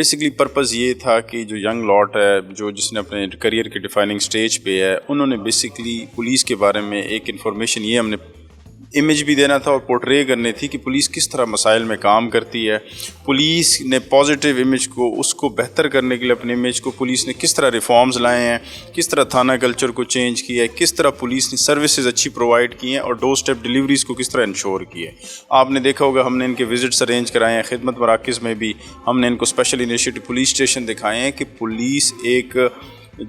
Basically purpose یہ تھا کہ جو ینگ لاٹ ہے جو جس نے اپنے کریئر کے ڈیفائننگ سٹیج پہ ہے، انہوں نے بیسکلی پولیس کے بارے میں ایک انفارمیشن یہ ہم نے امیج بھی دینا تھا اور پورٹرے کرنی تھی کہ پولیس کس طرح مسائل میں کام کرتی ہے. پولیس نے پازیٹیو امیج کو اس کو بہتر کرنے کے لیے اپنے امیج کو پولیس نے کس طرح ریفارمز لائے ہیں، کس طرح تھانہ کلچر کو چینج کیا ہے، کس طرح پولیس نے سروسز اچھی پرووائڈ کی ہیں اور ڈور اسٹیپ ڈیلیوریز کو کس طرح انشور کی ہے. آپ نے دیکھا ہوگا ہم نے ان کے وزٹس ارینج کرائے ہیں، خدمت مراکز میں بھی ہم نے ان کو اسپیشل انیشیٹو پولیس اسٹیشن دکھائے ہیں کہ پولیس ایک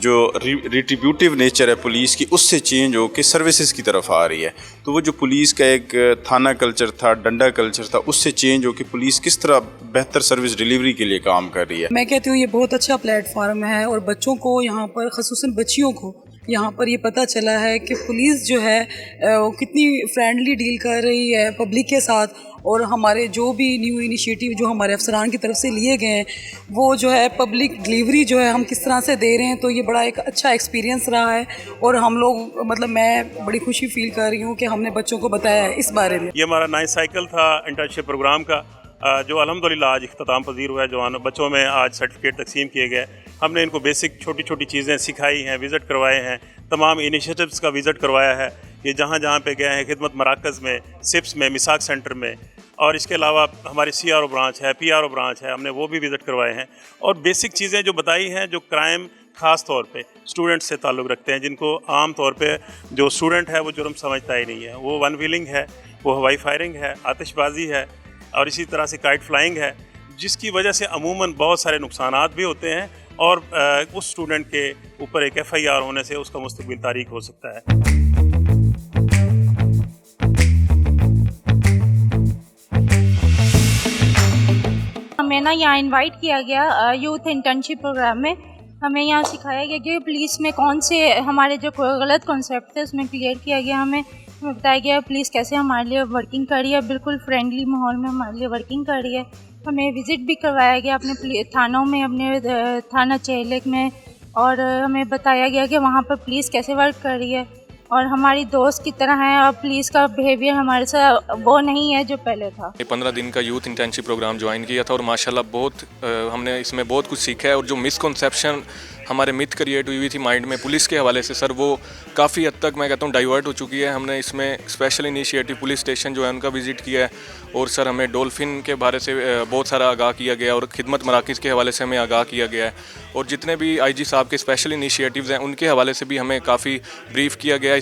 جو ریٹریبیوٹیو نیچر ہے پولیس کی، اس سے چینج ہو کے سروسز کی طرف آ رہی ہے. تو وہ جو پولیس کا ایک تھانہ کلچر تھا، ڈنڈا کلچر تھا، اس سے چینج ہو کے پولیس کس طرح بہتر سروس ڈیلیوری کے لیے کام کر رہی ہے. میں کہتی ہوں یہ بہت اچھا پلیٹ فارم ہے اور بچوں کو یہاں پر خصوصاً بچیوں کو یہاں پر یہ پتہ چلا ہے کہ پولیس جو ہے وہ کتنی فرینڈلی ڈیل کر رہی ہے پبلک کے ساتھ، اور ہمارے جو بھی نیو انیشیٹو جو ہمارے افسران کی طرف سے لیے گئے ہیں وہ جو ہے پبلک ڈلیوری جو ہے ہم کس طرح سے دے رہے ہیں. تو یہ بڑا ایک اچھا ایکسپیرینس رہا ہے اور ہم لوگ میں بڑی خوشی فیل کر رہی ہوں کہ ہم نے بچوں کو بتایا ہے اس بارے میں. یہ ہمارا 9 سائیکل تھا انٹرنشپ پروگرام کا جو الحمدللہ آج اختتام پذیر ہوا ہے. جوانوں بچوں میں آج سرٹیفکیٹ تقسیم کیے گئے. ہم نے ان کو بیسک چھوٹی چھوٹی چیزیں سکھائی ہیں، وزٹ کروائے ہیں، تمام انیشیٹوز کا وزٹ کروایا ہے. یہ جہاں جہاں پہ گئے ہیں خدمت مراکز میں، سپس میں، مساق سینٹر میں، اور اس کے علاوہ ہماری CRO برانچ ہے، PRO برانچ ہے، ہم نے وہ بھی وزٹ کروائے ہیں. اور بیسک چیزیں جو بتائی ہیں جو کرائم خاص طور پہ اسٹوڈنٹ سے تعلق رکھتے ہیں، جن کو عام طور پہ جو اسٹوڈنٹ ہے وہ جرم سمجھتا ہی نہیں ہے. وہ ون ویلنگ ہے، وہ ہوائی فائرنگ ہے، آتش بازی ہے، اور اسی طرح سے کائٹ فلائنگ ہے، جس کی وجہ سے عموماً بہت سارے نقصانات بھی ہوتے ہیں اور اس اسٹوڈنٹ کے اوپر ایک FIR ہونے سے اس کا مستقبل تاریک ہو سکتا ہے. ہمیں یہاں انوائٹ کیا گیا یوتھ انٹرنشپ پروگرام میں. ہمیں یہاں سکھایا گیا کہ پولیس میں کون سے ہمارے جو غلط کانسیپٹ تھے اس میں کلیئر کیا گیا. ہمیں بتایا گیا پولیس کیسے ہمارے لیے ورکنگ کر رہی ہے، بالکل فرینڈلی ماحول میں ہمارے لیے ورکنگ کر رہی ہے. ہمیں وزٹ بھی کروایا گیا اپنے تھانوں میں، اپنے تھانہ چہلک میں، اور ہمیں بتایا گیا کہ وہاں پر پولیس کیسے ورک کر رہی ہے اور ہماری دوست کی طرح ہے. اور پولیس کا بیہیویئر ہمارے ساتھ وہ نہیں ہے جو پہلے تھا. 15 دن کا یوتھ انٹرنشپ پروگرام جوائن کیا تھا اور ماشاءاللہ بہت ہم نے اس میں بہت کچھ سیکھا ہے. اور جو مسکنسیپشن ہمارے متھ کریٹ ہوئی تھی مائنڈ میں پولیس کے حوالے سے، سر وہ کافی حد تک میں کہتا ہوں ڈائیورٹ ہو چکی ہے. ہم نے اس میں اسپیشل انیشیٹو پولیس اسٹیشن جو ہے ان کا وزٹ کیا ہے، اور سر ہمیں ڈولفن کے بارے سے بہت سارا آگاہ کیا گیا اور خدمت مراکز کے حوالے سے ہمیں آگاہ کیا گیا ہے. اور جتنے بھی IG صاحب کے اسپیشل انیشیٹوز ہیں ان کے حوالے سے بھی ہمیں کافی بریف کیا گیا ہے.